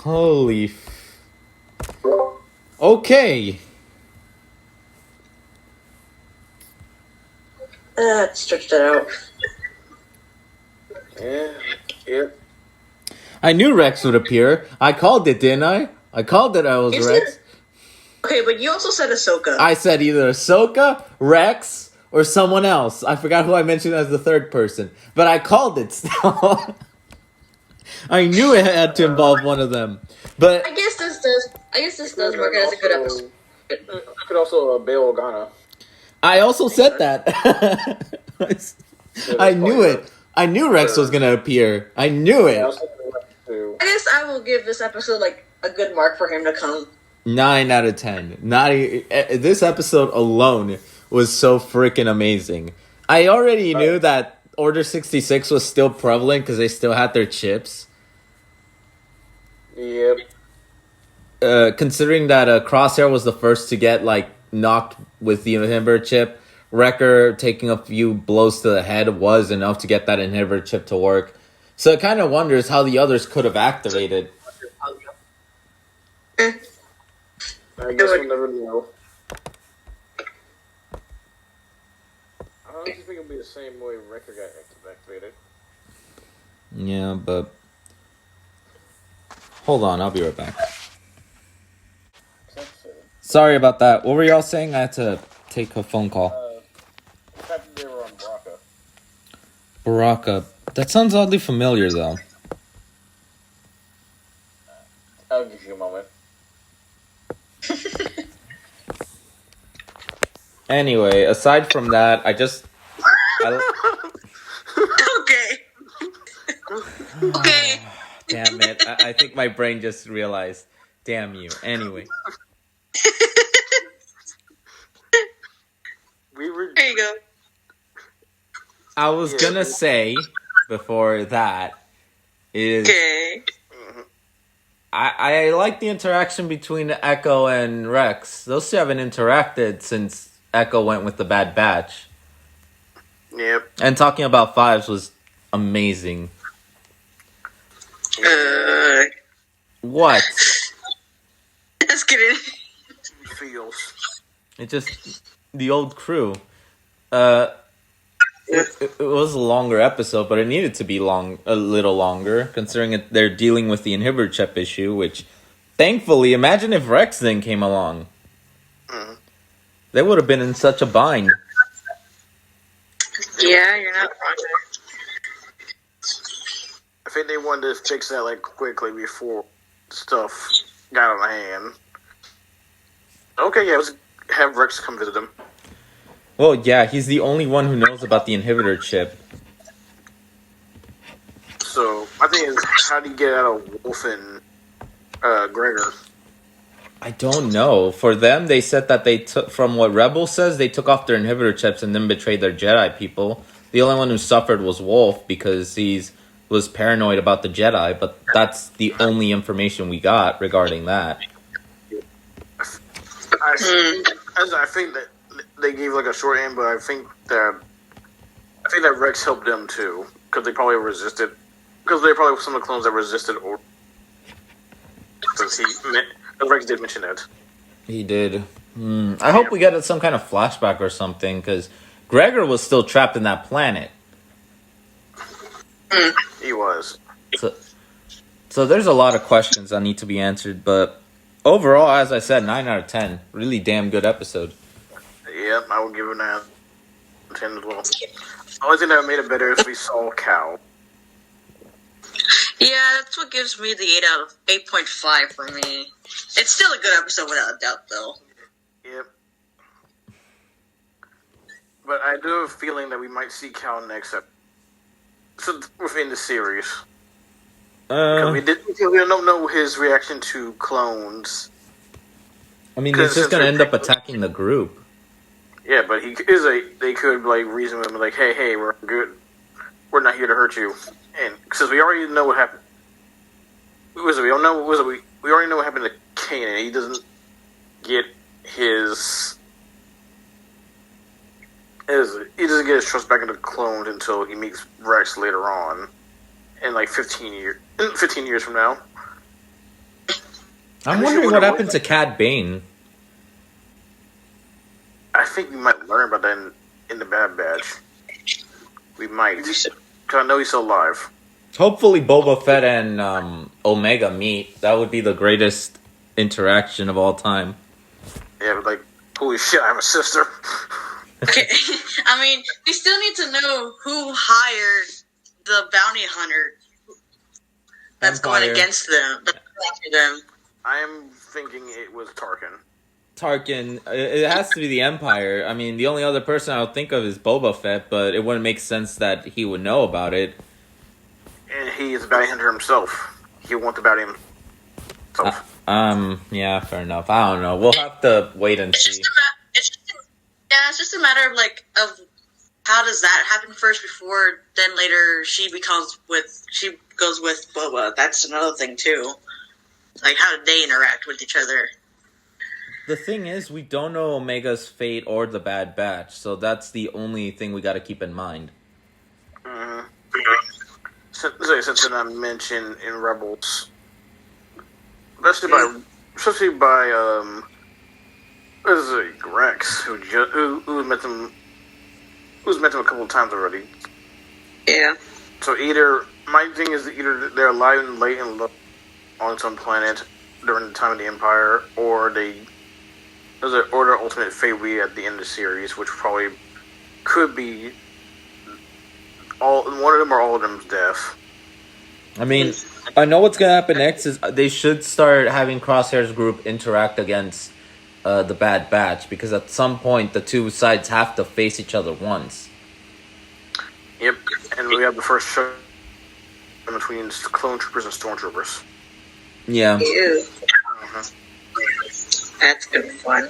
Holy. Okay. Stretched it out. Yeah. I knew Rex would appear. I called it, didn't I? I called it I was You Rex. said- Okay, but you also said Ahsoka. I said either Ahsoka, Rex, or someone else. I forgot who I mentioned as the third person. But I called it still. I knew it had to involve one of them. But I guess this does mark it as a good episode. Could also Bail Organa. I also said that. I knew it. I knew Rex was gonna appear. I knew it. I guess I will give this episode like a good mark for him to come. 9 out of 10. This episode alone was so freaking amazing. I already knew that Order 66 was still prevalent because they still had their chips. Yep. Considering that Crosshair was the first to get like knocked with the inhibitor chip, Wrecker taking a few blows to the head was enough to get that inhibitor chip to work. So it kind of wonders how the others could have activated. I guess we'll never know. I don't think it'll be the same way Wrecker got activated. Yeah, but hold on, I'll be right back. Sorry about that. What were y'all saying? I had to take a phone call. The fact that they were on Baraka. Baraka. That sounds oddly familiar, though. I'll give you a moment. Anyway, aside from that, Okay. Damn it. I think my brain just realized. Damn you. Anyway. There you go. I was gonna say, before that, is... Okay. I like the interaction between Echo and Rex. Those two haven't interacted since Echo went with the Bad Batch. Yep. And talking about Fives was amazing. What? Just kidding. Feels. It just... The old crew. It was a longer episode, but it needed to be a little longer, considering they're dealing with the inhibitor chip issue, which, thankfully, imagine if Rex then came along. They would have been in such a bind. Yeah, you're not wrong. I think they wanted to fix that like quickly before stuff got out of hand. Okay, yeah, let's have Rex come visit them. Well, yeah, he's the only one who knows about the inhibitor chip. So, I think it's how do you get out of Wolf and Gregor? I don't know. For them, they said that they took, from what Rebel says, they took off their inhibitor chips and then betrayed their Jedi people. The only one who suffered was Wolf because was paranoid about the Jedi, but that's the only information we got regarding that. I think that they gave like a short end, but I think that Rex helped them too because they probably resisted. Because they probably were some of the clones that resisted, or because Rex did mention that. He did. I hope we get some kind of flashback or something because Gregor was still trapped in that planet. He was. So there's a lot of questions that need to be answered, but overall, as I said, 9 out of 10. Really damn good episode. Yep, I would give it a 10 as well. The only thing that made it better is we saw Cal. Yeah, that's what gives me the 8 out of 8.5 for me. It's still a good episode without a doubt, though. Yep. But I do have a feeling that we might see Cal next episode within the series. Because we don't know his reaction to clones. I mean, he's just going to end up attacking the group. Yeah, but they could like reason with him like, hey, we're good. We're not here to hurt you. And since we already know what happened, we already know what happened to Kanan. He doesn't get his trust back into the clones until he meets Rex later on, in like 15 years from now. I'm wondering what happened to Cad Bane. I think we might learn about that in the Bad Batch. We might. Because I know he's still alive. Hopefully Boba Fett and Omega meet. That would be the greatest interaction of all time. Yeah, but like, holy shit, I have a sister. Okay, I mean, we still need to know who hired the bounty hunter that's Empire. going against them. That's after them. I am thinking it was Tarkin. Tarkin, it has to be the Empire. I mean, the only other person I would think of is Boba Fett, but it wouldn't make sense that he would know about it. And he is a bounty hunter himself. He will want the bounty himself. Yeah, fair enough. I don't know. We'll have to wait and see. It's just a matter of like of how does that happen first before then later she goes with Boba. That's another thing too. Like how did they interact with each other? The thing is, we don't know Omega's fate or the Bad Batch, so that's the only thing we got to keep in mind. Mm-hmm. Since I mentioned in Rebels, especially by what is it, Rex, who's met him a couple of times already. Yeah. So my thing is either they're alive and late and on some planet during the time of the Empire, or their ultimate fate will be at the end of the series, which probably could be one of them or all of them's death. I mean, I know what's gonna happen next is they should start having Crosshair's group interact against the Bad Batch, because at some point the two sides have to face each other once. Yep, and we have the first show between clone troopers and stormtroopers. Yeah. Ew. Uh-huh. That's good fun.